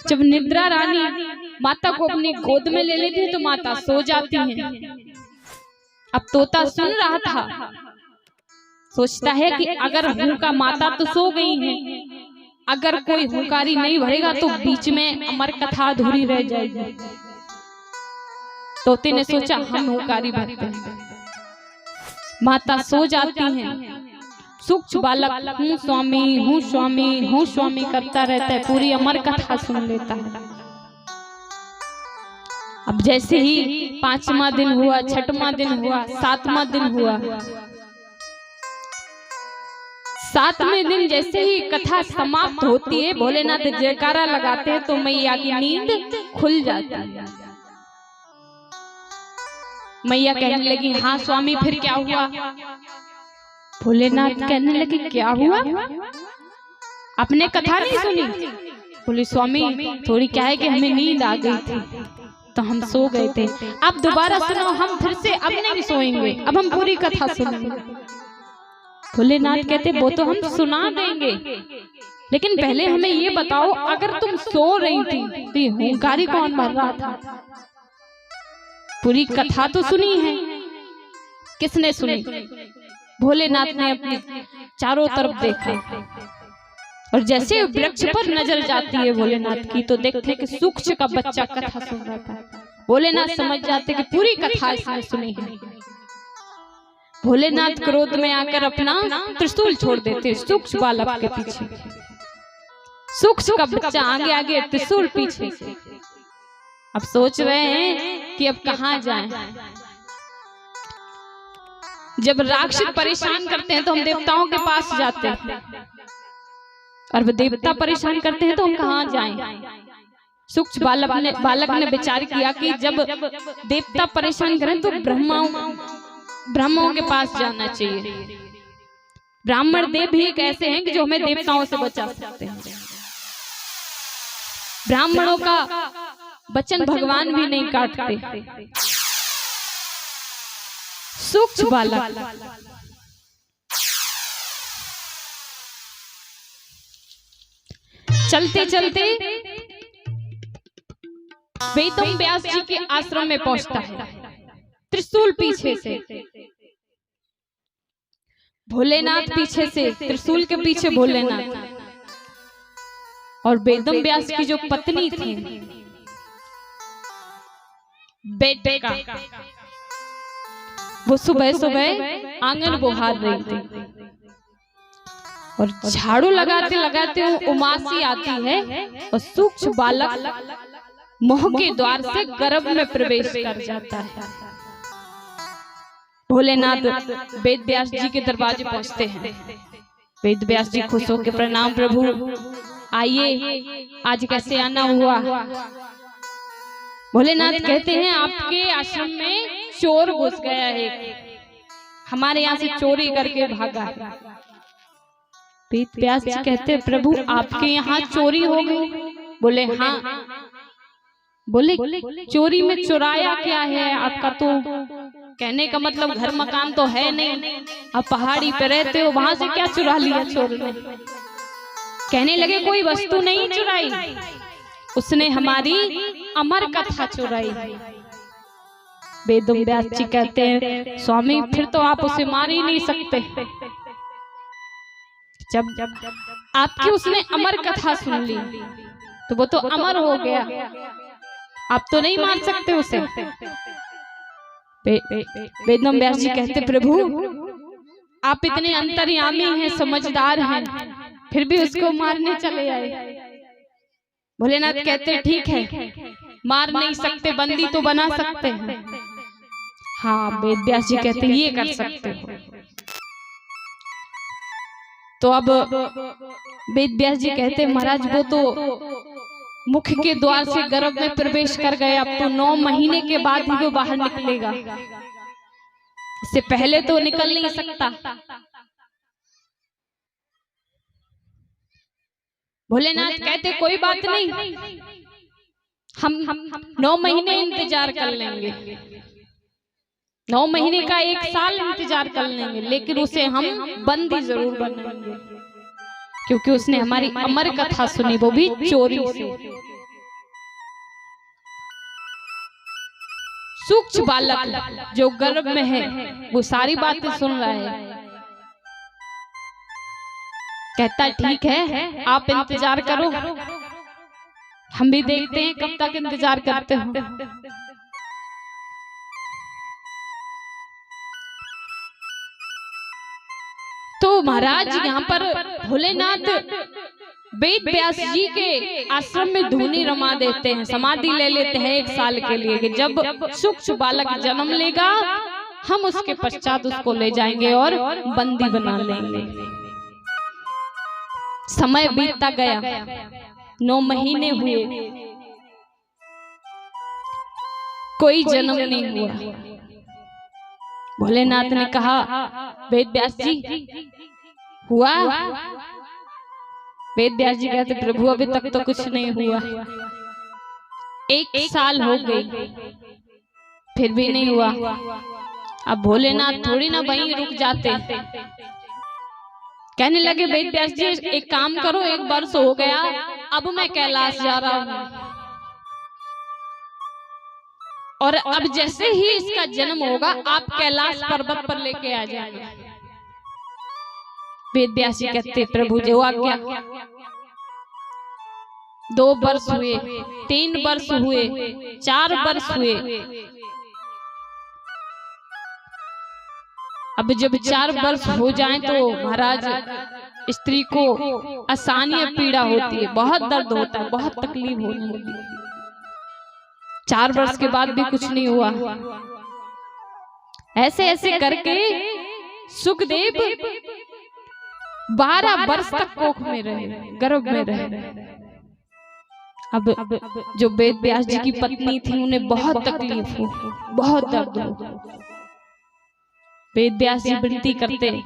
जब निद्रा रानी माता को अपनी गोद में ले लेती है तो माता सो जाती है। अब तोता सुन रहा था, सोचता है कि अगर हुंका माता तो सो गई है, अगर कोई हुंकारी नहीं भरेगा तो बीच में अमर कथा अधूरी रह जाएगी। तोते ने सोचा हम हुंकारी भरते हैं। माता सो जाती हैं। सूक्ष्म बालक हूँ स्वामी हूँ स्वामी हूँ स्वामी करता रहता है, पूरी अमर कथा सुन लेता है। अब जैसे ही 5वां दिन हुआ, 6वां दिन हुआ, 7वां दिन हुआ, 7वें दिन जैसे ही कथा समाप्त होती है, भोलेनाथ जयकारा लगाते हैं तो मैया की नींद खुल जाती है। मैया कहने लगी हाँ स्वामी फिर क्या हुआ? भोलेनाथ कहने लगे क्या हुआ, आपने कथा नहीं सुनी? बोले स्वामी थोड़ी क्या है कि हमें नींद आ गई थी तो हम सो गए थे, अब दोबारा सुनो, हम फिर से अब नहीं सोएंगे, अब हम पूरी कथा सुनेंगे। भोलेनाथ कहते वो तो हम सुना देंगे, लेकिन पहले हमें ये बताओ अगर तुम सो रही थी तो ये हुंकारी कौन भर रहा था? पूरी कथा तो सुनी है, किसने सुनी? भोलेनाथ ने अपने चारों तरफ देखा और जैसे वृक्ष पर नजर जाती है भोलेनाथ की तो देखते कि सूक्ष्म का बच्चा कथा सुन रहा था। भोलेनाथ समझ जाते कि पूरी कथा इसने सुनी है। भोलेनाथ क्रोध में आकर अपना त्रिशूल छोड़ देते सूक्ष्म बालक के पीछे। सूक्ष्म का बच्चा आगे आगे, त्रिशूल पीछे। अब सोच रहे हैं कि अब कहां जाएं। जब राक्षस परेशान करते हैं तो हम देवताओं के पास जाते हैं, और वो देवता परेशान करते हैं तो हम कहां जाएं? सूक्ष्म बालक ने विचार किया कि जब देवता परेशान करें तो ब्रह्माओं के पास जाना चाहिए। ब्राह्मण देव भी एक ऐसे हैं कि जो हमें देवताओं से बचा सकते हैं। ब्राह्मणों का वचन भगवान भी नहीं काटते। सूक्ष्म बालक चलते चलते वेदम व्यास जी के आश्रम में पहुंचता है, त्रिशूल पीछे से, भोलेनाथ पीछे से, त्रिशूल के पीछे भोलेनाथ, और वेदम व्यास की जो पत्नी थी बेटे का, वो सुबह सुबह आंगन बुहार रही थी और झाड़ू लगाते लगाते उमासी आती है और सूक्ष्म बालक मुंह के द्वार से गर्भ में प्रवेश कर जाता है। भोलेनाथ वेद व्यास जी के दरवाजे पहुंचते हैं। वेद व्यास जी खुश होकर प्रणाम प्रभु, आइए आज कैसे आना हुआ? भोलेनाथ कहते हैं आपके आश्रम में चोर घुस गया है, हमारे यहाँ से चोरी करके भागा है। वेद व्यास जी कहते हैं प्रभु आपके यहाँ चोरी हो गई? बोले हाँ। बोले चोरी में चुराया क्या है आपका? तो कहने का मतलब घर मकान तो है नहीं, आप पहाड़ी पे रहते हो, वहां से क्या चुरा लिया चोर ने? कहने लगे कोई वस्तु नहीं चुराई, उसने हमारी अमर कथा चुराई। वेद व्यास जी कहते हैं स्वामी फिर तो आप उसे मार ही नहीं सकते, जब आपकी उसने अमर कथा सुन ली तो वो तो अमर हो गया, आप तो नहीं मार सकते उसे। वेदम व्यास जी कहते प्रभु आप इतने अंतर्यामी हैं, समझदार हैं, फिर भी उसको मारने चले आए। भोलेनाथ कहते ठीक है, मार नहीं सकते, बंदी तो बना सकते हैं। हाँ वेद व्यास जी कहते ये कर सकते हो। तो अब वेद व्यास जी कहते महाराज वो तो मुख के द्वार से गर्भ में प्रवेश कर गए, अब तो 9 महीने के बाद ही वो बाहर निकलेगा, इससे पहले तो निकल नहीं सकता। भोलेनाथ कहते कोई बात नहीं, हम 9 महीने इंतजार कर लेंगे, 9 महीने का 1 साल इंतजार कर लेंगे, लेकिन उसे हम बंदी जरूर बनाएंगे, क्योंकि उसने हमारी अमर कथा सुनी, वो भी चोरी से। सूक्ष्म बालक जो गर्भ में है वो सारी बातें सुन रहा है। कहता ठीक है, आप इंतजार करो, हम भी देखते हैं कब तक इंतजार करते हो। तो महाराज यहाँ पर भोलेनाथ वेद व्यास जी के आश्रम में धूनी रमा देते हैं, समाधि ले लेते हैं 1 साल के लिए कि जब सूक्ष्म बालक जन्म लेगा हम उसके पश्चात उसको ले जाएंगे और बंदी बना लेंगे। समय बीतता गया, 9 महीने हुए, कोई जन्म नहीं हुआ। भोलेनाथ ने कहा वेद व्यास जी हुआ? वेद व्यास जी कहते प्रभु अभी तक तो कुछ नहीं हुआ, 1 साल हो गई फिर भी नहीं हुआ। अब भोलेनाथ थोड़ी ना वहीं रुक जाते, कहने लगे वेद व्यास जी एक काम करो, 1 वर्ष हो गया, अब मैं कैलाश जा रहा हूं और अब जैसे ही इसका जन्म होगा आप कैलाश पर्वत पर लेके आ जाएंगे। वेद व्यास जी कहते प्रभु जो आज्ञा। 2 वर्ष हुए, 3 वर्ष हुए, 4 वर्ष हुए। अब जब 4 वर्ष हो जाएं तो महाराज स्त्री को असहनीय पीड़ा होती है, बहुत दर्द होता है, बहुत तकलीफ होने लगी। 4 वर्ष के बाद भी कुछ नहीं हुआ। ऐसे ऐसे करके सुखदेव 12 वर्ष तक कोख में रहे, गर्भ में रहे। अब जो वेद व्यास जी की पत्नी थी उन्हें बहुत तकलीफ हो, बहुत दर्द हो। वेद व्यास जी विनती करते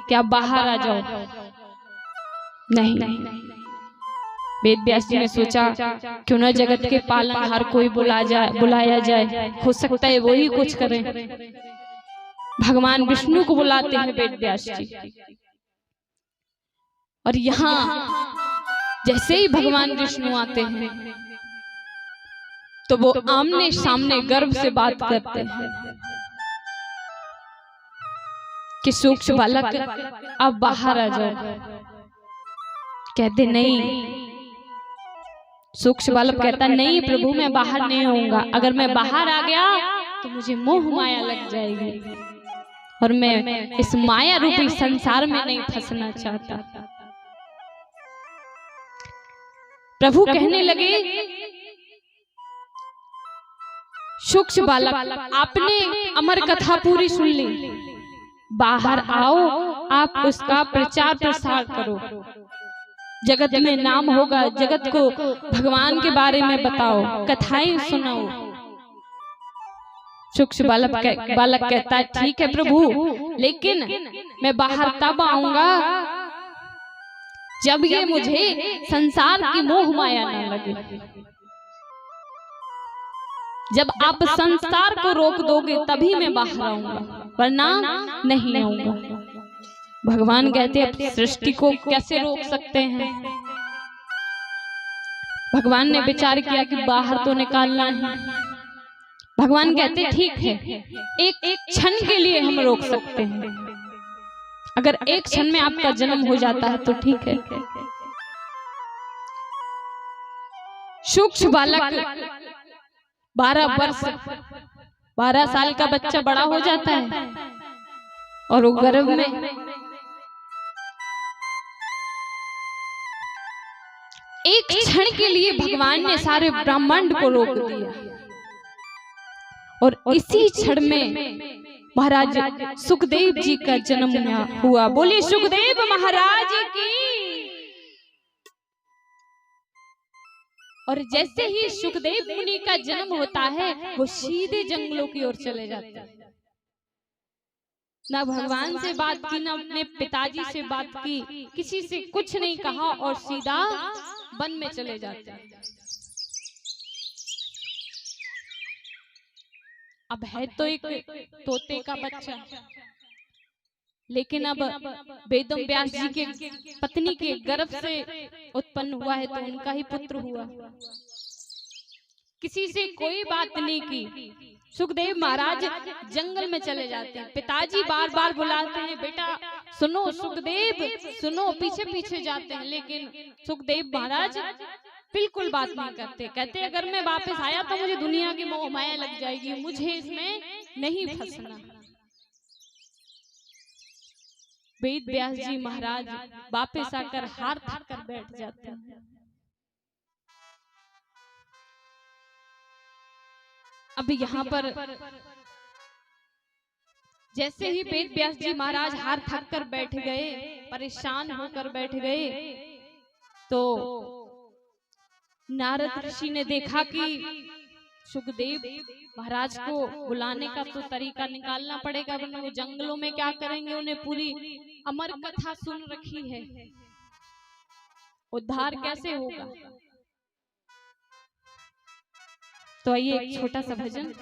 कि आप बाहर आ जाओ। नहीं, वेद व्यास जी ने सोचा क्यों न जगत के पालनहार कोई बुलाया जाए, हो सकता है वही कुछ करें। भगवान विष्णु को बुलाते हैं वेद व्यास जी, और यहाँ जैसे ही भगवान विष्णु आते हैं तो वो आमने सामने गर्भ से बात करते हैं कि सूक्ष्म बालक अब बाहर आ जाओ। कहते नहीं, सूक्ष्म बालक कहता नहीं प्रभु मैं बाहर नहीं आऊंगा, अगर मैं बाहर आ गया तो मुझे मोह माया लग जाएगी और मैं इस माया रूपी संसार में नहीं फंसना चाहता। प्रभु कहने लगे सूक्ष्म बालक आपने अमर कथा पूरी सुन ली, बाहर आओ, आप उसका प्रचार प्रसार करो, जगत में नाम होगा, जगत को भगवान के बारे में बताओ, कथाएं सुनाओ। सूक्ष्म बालक कहता है ठीक है प्रभु, लेकिन मैं बाहर तब आऊंगा जब ये मुझे संसार की मोह माया न लगे। जब आप संसार को रोक दोगे तभी मैं बाहर आऊंगा, वरना नहीं आऊंगा। भगवान कहते हैं सृष्टि को कैसे रोक सकते हैं। भगवान ने विचार किया कि बाहर तो निकालना है। भगवान कहते ठीक है, एक क्षण के लिए हम रोक सकते हैं, अगर एक क्षण में आपका जन्म हो जाता है तो ठीक है। सूक्ष्म बालक 12 साल का बच्चा बड़ा हो जाता है और वो गर्भ में एक क्षण के लिए भगवान ने सारे ब्रह्मांड को रोक दिया और इसी क्षण में महाराज सुखदेव जी का जन्म हुआ। बोलिए सुखदेव महाराज की। और जैसे ही सुखदेव मुनि का जन्म होता है वो सीधे जंगलों की ओर चले जाते हैं। ना भगवान से बात की, ना अपने पिताजी से बात की, किसी से कुछ नहीं कहा और सीधा वन में चले जाते हैं। अब है तो एक तोते का बच्चा, लेकिन अब वेद व्यास जी के पत्नी के गर्भ से उत्पन्न हुआ है तो उनका ही पुत्र हुआ। किसी से कोई बात नहीं की, सुखदेव महाराज जंगल में चले जाते हैं। पिताजी बार बार बुलाते हैं, बेटा सुनो सुखदेव सुनो, पीछे पीछे जाते हैं, लेकिन सुखदेव महाराज बिल्कुल बात नहीं करते। कहते अगर मैं वापस आया तो मुझे दुनिया की मोह माया लग जाएगी, मुझे इसमें नहीं फंसना। वेद व्यास जी महाराज वापस आकर हार थक कर बैठ जाते हैं। अब यहाँ पर जैसे ही वेद व्यास जी महाराज हार थक कर बैठ गए, परेशान होकर बैठ गए, तो नारद ऋषि ने देखा कि सुखदेव महाराज को बुलाने का तो तरीका निकालना पड़ेगा, वरना वो जंगलों में क्या करेंगे, उन्हें पूरी अमर कथा सुन रखी है, उद्धार कैसे होगा। तो आइए एक छोटा सा भजन